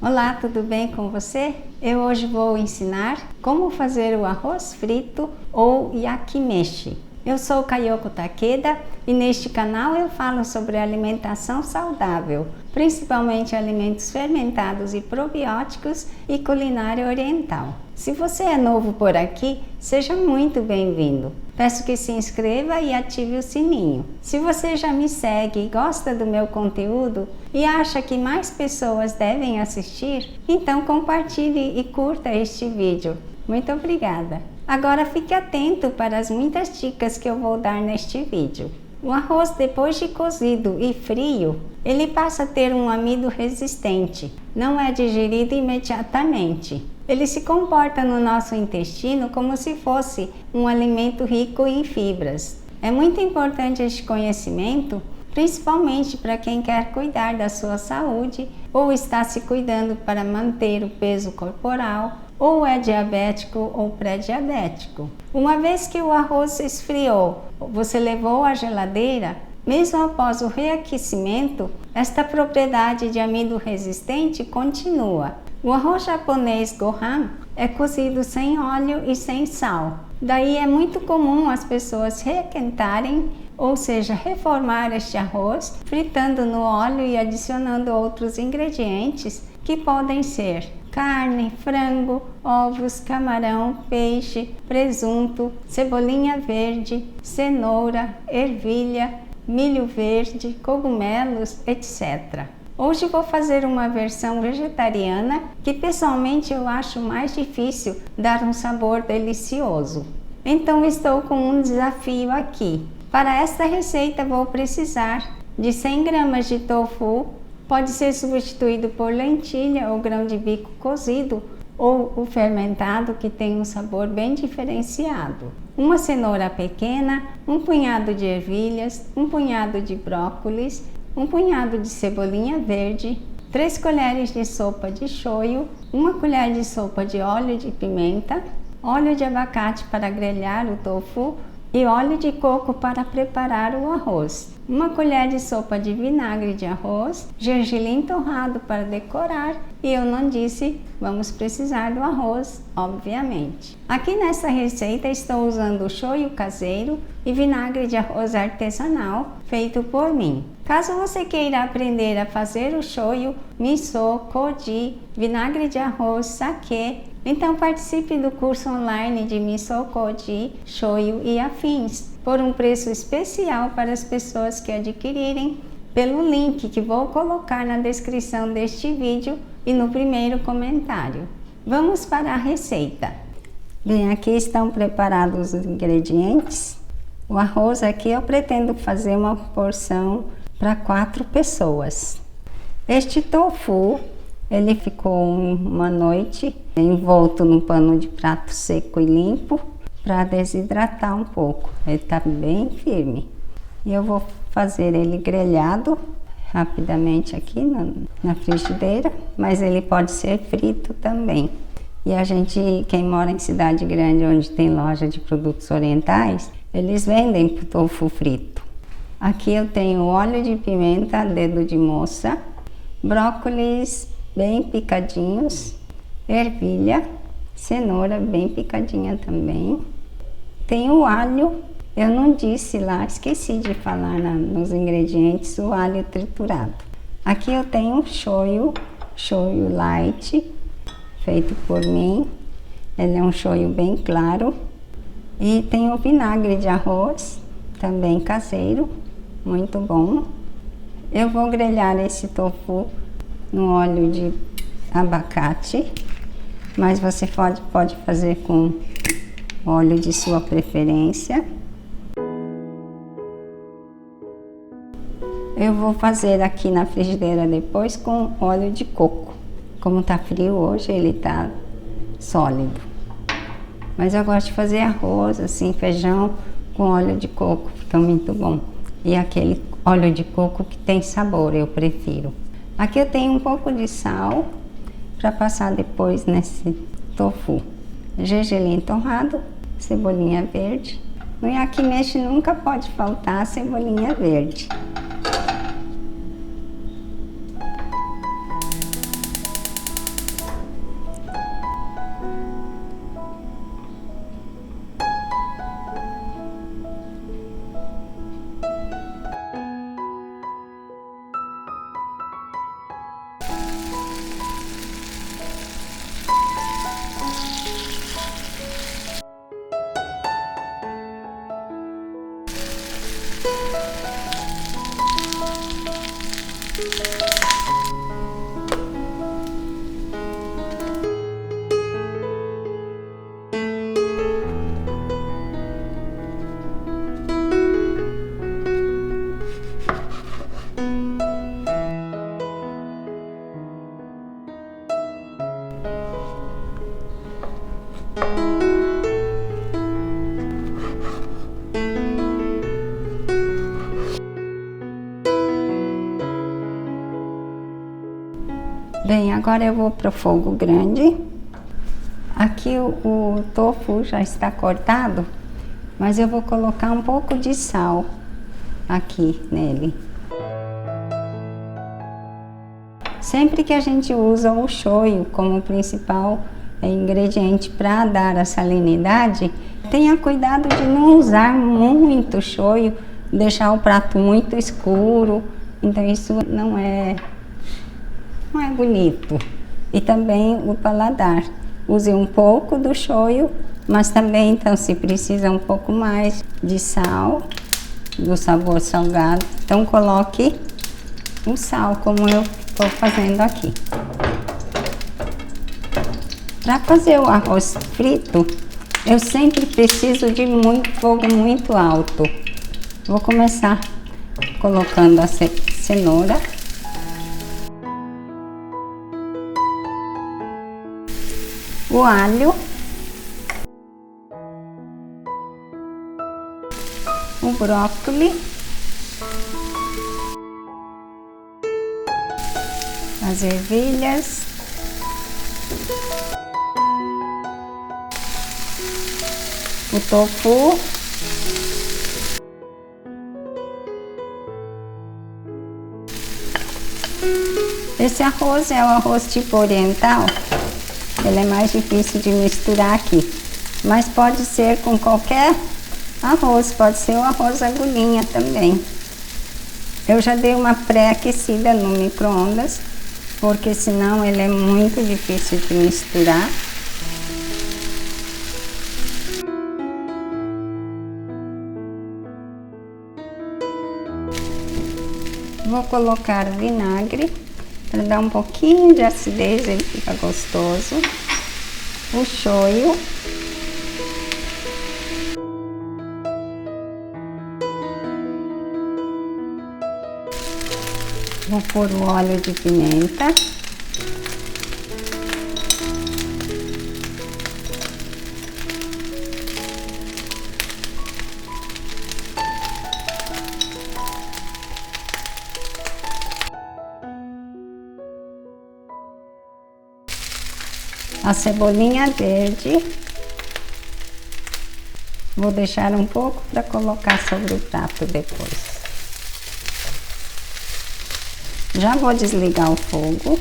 Olá, tudo bem com você? Eu hoje vou ensinar como fazer o arroz frito ou yakimeshi. Eu sou Kayoko Takeda e neste canal eu falo sobre alimentação saudável, principalmente alimentos fermentados e probióticos e culinária oriental. Se você é novo por aqui, seja muito bem-vindo. Peço que se inscreva e ative o sininho. Se você já me segue e gosta do meu conteúdo e acha que mais pessoas devem assistir, então compartilhe e curta este vídeo. Muito obrigada! Agora fique atento para as muitas dicas que eu vou dar neste vídeo. O arroz, depois de cozido e frio, ele passa a ter um amido resistente, não é digerido imediatamente. Ele se comporta no nosso intestino como se fosse um alimento rico em fibras. É muito importante este conhecimento, principalmente para quem quer cuidar da sua saúde ou está se cuidando para manter o peso corporal, ou é diabético ou pré-diabético. Uma vez que o arroz esfriou, você levou à geladeira, mesmo após o reaquecimento, esta propriedade de amido resistente continua. O arroz japonês Gohan é cozido sem óleo e sem sal. Daí é muito comum as pessoas requentarem, ou seja, reformar este arroz, fritando no óleo e adicionando outros ingredientes que podem ser carne, frango, ovos, camarão, peixe, presunto, cebolinha verde, cenoura, ervilha, milho verde, cogumelos, etc. Hoje vou fazer uma versão vegetariana que pessoalmente eu acho mais difícil dar um sabor delicioso. Então estou com um desafio aqui. Para esta receita vou precisar de 100 gramas de tofu, pode ser substituído por lentilha ou grão de bico cozido ou o fermentado que tem um sabor bem diferenciado. Uma cenoura pequena, um punhado de ervilhas, um punhado de brócolis, um punhado de cebolinha verde, 3 colheres de sopa de shoyu, 1 colher de sopa de óleo de pimenta, óleo de abacate para grelhar o tofu e óleo de coco para preparar o arroz. 1 colher de sopa de vinagre de arroz, gergelim torrado para decorar e eu não disse, vamos precisar do arroz, obviamente. Aqui nessa receita estou usando o shoyu caseiro e vinagre de arroz artesanal feito por mim. Caso você queira aprender a fazer o shoyu, miso, koji, vinagre de arroz, sake, então participe do curso online de miso, koji, shoyu e afins, por um preço especial para as pessoas que adquirirem pelo link que vou colocar na descrição deste vídeo e no primeiro comentário. Vamos para a receita. Bem, aqui estão preparados os ingredientes. O arroz aqui eu pretendo fazer uma porção para 4 pessoas. Este tofu, ele ficou uma noite envolto num pano de prato seco e limpo para desidratar um pouco. Ele está bem firme. E eu vou fazer ele grelhado rapidamente aqui na frigideira, mas ele pode ser frito também. E a gente, quem mora em cidade grande onde tem loja de produtos orientais, eles vendem tofu frito. Aqui eu tenho óleo de pimenta, dedo de moça, brócolis bem picadinhos, ervilha, cenoura bem picadinha também. Tenho alho, eu não disse lá, esqueci de falar nos ingredientes, o alho triturado. Aqui eu tenho shoyu light, feito por mim. Ele é um shoyu bem claro. E tenho vinagre de arroz, também caseiro, muito bom. Eu vou grelhar esse tofu no óleo de abacate, mas você pode fazer com óleo de sua preferência. Eu vou fazer aqui na frigideira depois com óleo de coco. Como tá frio hoje, ele tá sólido. Mas eu gosto de fazer arroz, assim, feijão com óleo de coco, fica muito bom. E aquele óleo de coco que tem sabor, eu prefiro. Aqui eu tenho um pouco de sal para passar depois nesse tofu. Gergelim torrado, cebolinha verde. No yakimeshi nunca pode faltar a cebolinha verde. Bem, agora eu vou para o fogo grande. Aqui o tofu já está cortado, mas eu vou colocar um pouco de sal aqui nele. Sempre que a gente usa o shoyu como principal ingrediente para dar a salinidade, tenha cuidado de não usar muito shoyu, deixar o prato muito escuro, então isso não é bonito. E também o paladar. Use um pouco do shoyu, mas também, então, se precisa um pouco mais de sal, do sabor salgado, então coloque o sal, como eu estou fazendo aqui. Para fazer o arroz frito, eu sempre preciso de fogo muito alto. Vou começar colocando a cenoura. O alho, o brócolis, as ervilhas, o tofu, esse arroz é o arroz tipo oriental. Ele é mais difícil de misturar aqui, mas pode ser com qualquer arroz, pode ser o arroz agulhinha também. Eu já dei uma pré-aquecida no micro-ondas, porque senão ele é muito difícil de misturar. Vou colocar vinagre. Para dar um pouquinho de acidez, ele fica gostoso. O shoyu. Vou pôr o óleo de pimenta. A cebolinha verde, vou deixar um pouco para colocar sobre o prato depois. Já vou desligar o fogo.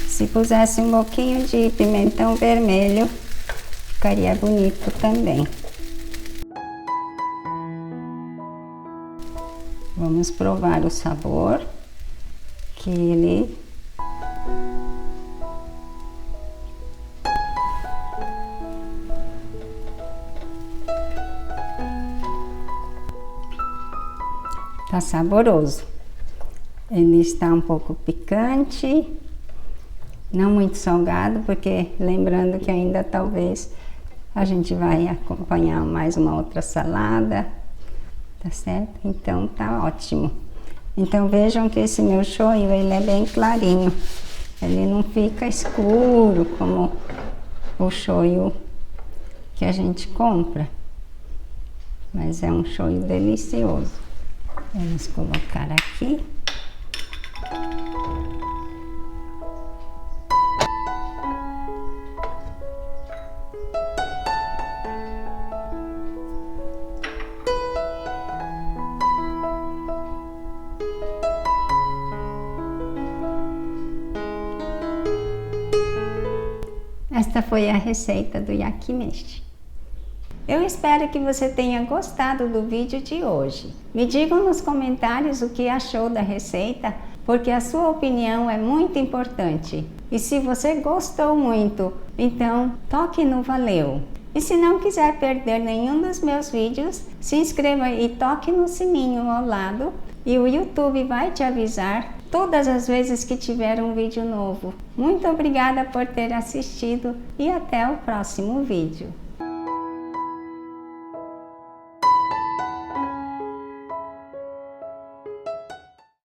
Se pusesse um pouquinho de pimentão vermelho, ficaria bonito também. Vamos provar o sabor, que ele tá saboroso. Ele está um pouco picante, não muito salgado, porque lembrando que ainda talvez a gente vai acompanhar mais uma outra salada. Tá certo? Então tá ótimo. Então vejam que esse meu shoyu, ele é bem clarinho. Ele não fica escuro como o shoyu que a gente compra. Mas é um shoyu delicioso. Vamos colocar aqui. Esta foi a receita do yakimeshi. Eu espero que você tenha gostado do vídeo de hoje. Me digam nos comentários o que achou da receita, porque a sua opinião é muito importante. E se você gostou muito, então toque no valeu. E se não quiser perder nenhum dos meus vídeos, se inscreva e toque no sininho ao lado e o YouTube vai te avisar todas as vezes que tiver um vídeo novo. Muito obrigada por ter assistido e até o próximo vídeo.